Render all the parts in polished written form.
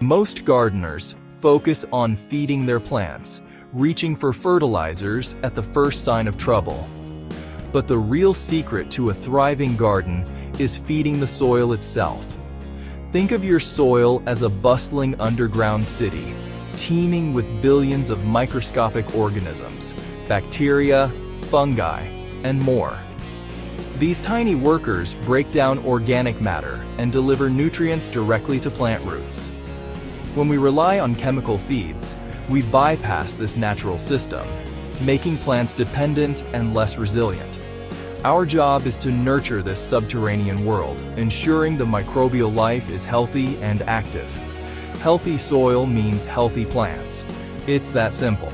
Most gardeners focus on feeding their plants, reaching for fertilizers at the first sign of trouble. But the real secret to a thriving garden is feeding the soil itself. Think of your soil as a bustling underground city, teeming with billions of microscopic organisms, bacteria, fungi, and more. These tiny workers break down organic matter and deliver nutrients directly to plant roots. When we rely on chemical feeds, we bypass this natural system, making plants dependent and less resilient. Our job is to nurture this subterranean world, ensuring the microbial life is healthy and active. Healthy soil means healthy plants. It's that simple.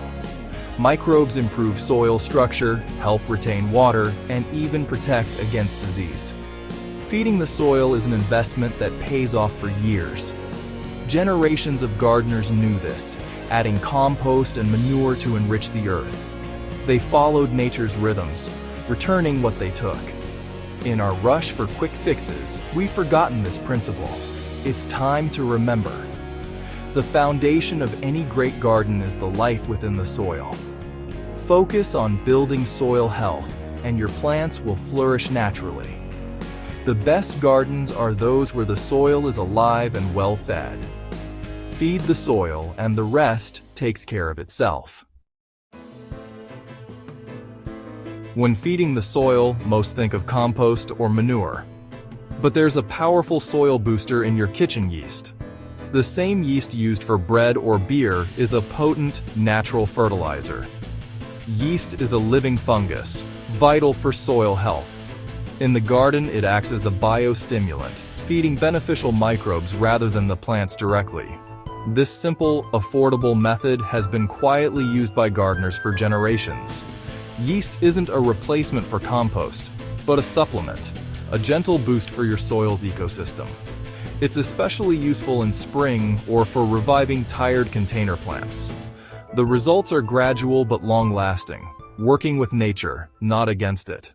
Microbes improve soil structure, help retain water, and even protect against disease. Feeding the soil is an investment that pays off for years. Generations of gardeners knew this, adding compost and manure to enrich the earth. They followed nature's rhythms, returning what they took. In our rush for quick fixes, we've forgotten this principle. It's time to remember. The foundation of any great garden is the life within the soil. Focus on building soil health, and your plants will flourish naturally. The best gardens are those where the soil is alive and well-fed. Feed the soil, and the rest takes care of itself. When feeding the soil, most think of compost or manure. But there's a powerful soil booster in your kitchen yeast. The same yeast used for bread or beer is a potent, natural fertilizer. Yeast is a living fungus, vital for soil health. In the garden, it acts as a biostimulant, feeding beneficial microbes rather than the plants directly. This simple, affordable method has been quietly used by gardeners for generations. Yeast isn't a replacement for compost, but a supplement, a gentle boost for your soil's ecosystem. It's especially useful in spring or for reviving tired container plants. The results are gradual but long-lasting, working with nature, not against it.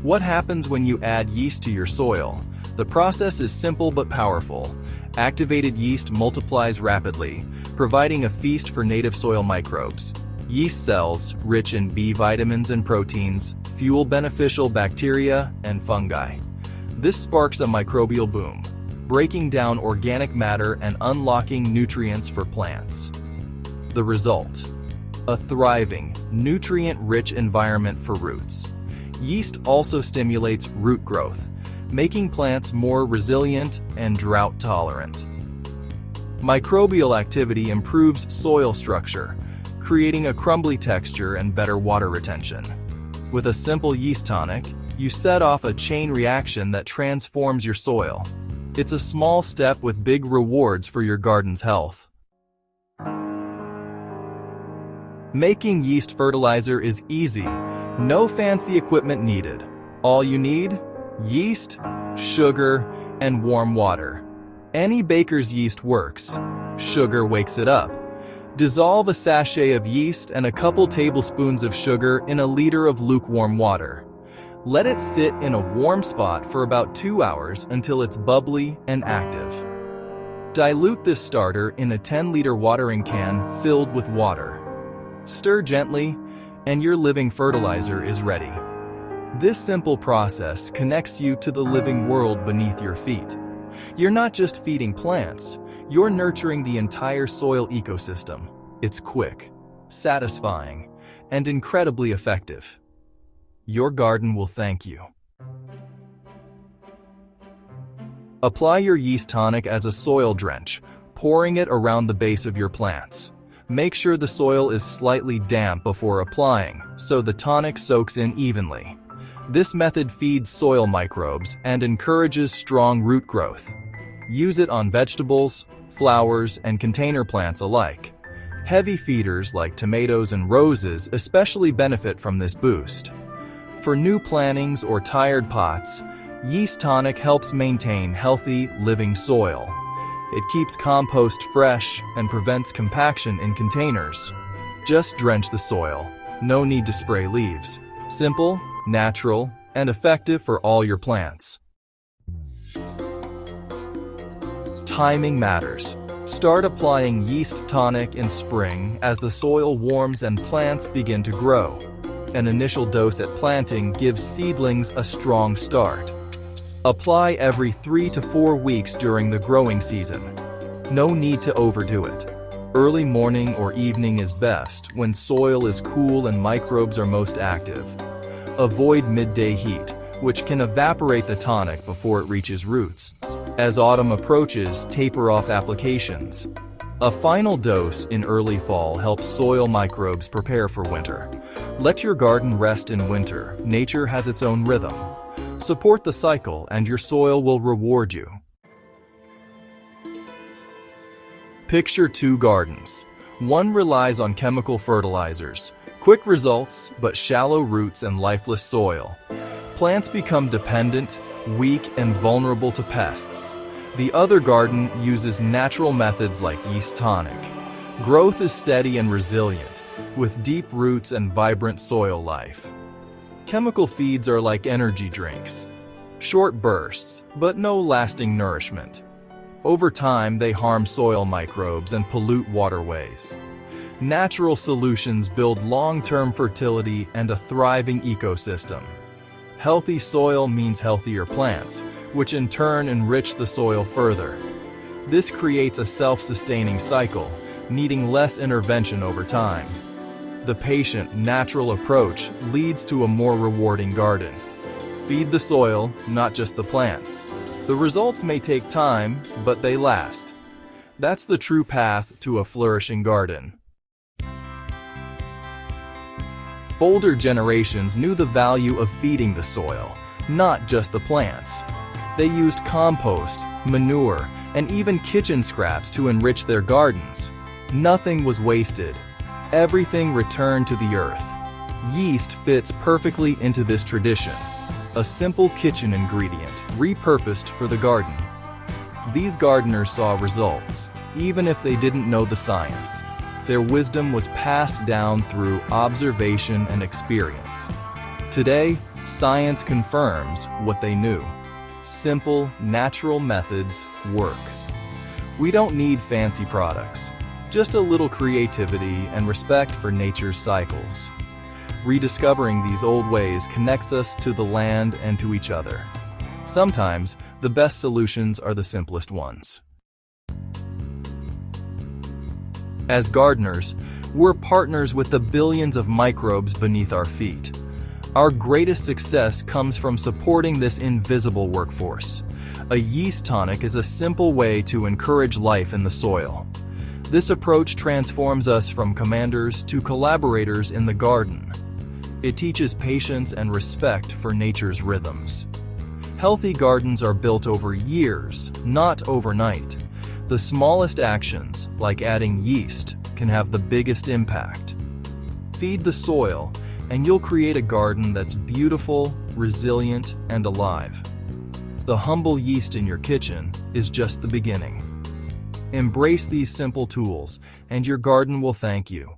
What happens when you add yeast to your soil? The process is simple but powerful. Activated yeast multiplies rapidly, providing a feast for native soil microbes. Yeast cells, rich in B vitamins and proteins, fuel beneficial bacteria and fungi. This sparks a microbial boom, breaking down organic matter and unlocking nutrients for plants. The result: a thriving, nutrient-rich environment for roots. Yeast also stimulates root growth, making plants more resilient and drought-tolerant. Microbial activity improves soil structure, creating a crumbly texture and better water retention. With a simple yeast tonic, you set off a chain reaction that transforms your soil. It's a small step with big rewards for your garden's health. Making yeast fertilizer is easy. No fancy equipment needed. All you need: yeast, sugar, and warm water. Any baker's yeast works. Sugar wakes it up. Dissolve a sachet of yeast and a couple tablespoons of sugar in a liter of lukewarm water. Let it sit in a warm spot for about 2 hours until it's bubbly and active. Dilute this starter in a 10-liter watering can filled with water. Stir gently, and your living fertilizer is ready. This simple process connects you to the living world beneath your feet. You're not just feeding plants, you're nurturing the entire soil ecosystem. It's quick, satisfying, and incredibly effective. Your garden will thank you. Apply your yeast tonic as a soil drench, pouring it around the base of your plants. Make sure the soil is slightly damp before applying, so the tonic soaks in evenly. This method feeds soil microbes and encourages strong root growth. Use it on vegetables, flowers, and container plants alike. Heavy feeders like tomatoes and roses especially benefit from this boost. For new plantings or tired pots, yeast tonic helps maintain healthy, living soil. It keeps compost fresh and prevents compaction in containers. Just drench the soil. No need to spray leaves. Simple, natural, and effective for all your plants. timing matters. Start applying yeast tonic in spring as the soil warms and plants begin to grow. An initial dose at planting gives seedlings a strong start. Apply every 3 to 4 weeks during the growing season. No need to overdo it. Early morning or evening is best when soil is cool and microbes are most active. Avoid midday heat, which can evaporate the tonic before it reaches roots. As autumn approaches, taper off applications. A final dose in early fall helps soil microbes prepare for winter. Let your garden rest in winter. Nature has its own rhythm. Support the cycle and your soil will reward you. Picture two gardens. One relies on chemical fertilizers, quick results, but shallow roots and lifeless soil. Plants become dependent, weak, and vulnerable to pests. The other garden uses natural methods like yeast tonic. Growth is steady and resilient, with deep roots and vibrant soil life. Chemical feeds are like energy drinks. Short bursts, but no lasting nourishment. Over time, they harm soil microbes and pollute waterways. Natural solutions build long-term fertility and a thriving ecosystem. Healthy soil means healthier plants, which in turn enrich the soil further. This creates a self-sustaining cycle, needing less intervention over time. The patient, natural approach leads to a more rewarding garden. Feed the soil, not just the plants. The results may take time, but they last. That's the true path to a flourishing garden. Older generations knew the value of feeding the soil, not just the plants. They used compost, manure, and even kitchen scraps to enrich their gardens. Nothing was wasted. Everything returned to the earth. Yeast fits perfectly into this tradition, a simple kitchen ingredient repurposed for the garden. These gardeners saw results, even if they didn't know the science. Their wisdom was passed down through observation and experience. Today, science confirms what they knew. Simple, natural methods work. We don't need fancy products, just a little creativity and respect for nature's cycles. Rediscovering these old ways connects us to the land and to each other. Sometimes, the best solutions are the simplest ones. As gardeners, we're partners with the billions of microbes beneath our feet. Our greatest success comes from supporting this invisible workforce. A yeast tonic is a simple way to encourage life in the soil. This approach transforms us from commanders to collaborators in the garden. It teaches patience and respect for nature's rhythms. Healthy gardens are built over years, not overnight. The smallest actions, like adding yeast, can have the biggest impact. Feed the soil, and you'll create a garden that's beautiful, resilient, and alive. The humble yeast in your kitchen is just the beginning. Embrace these simple tools, and your garden will thank you.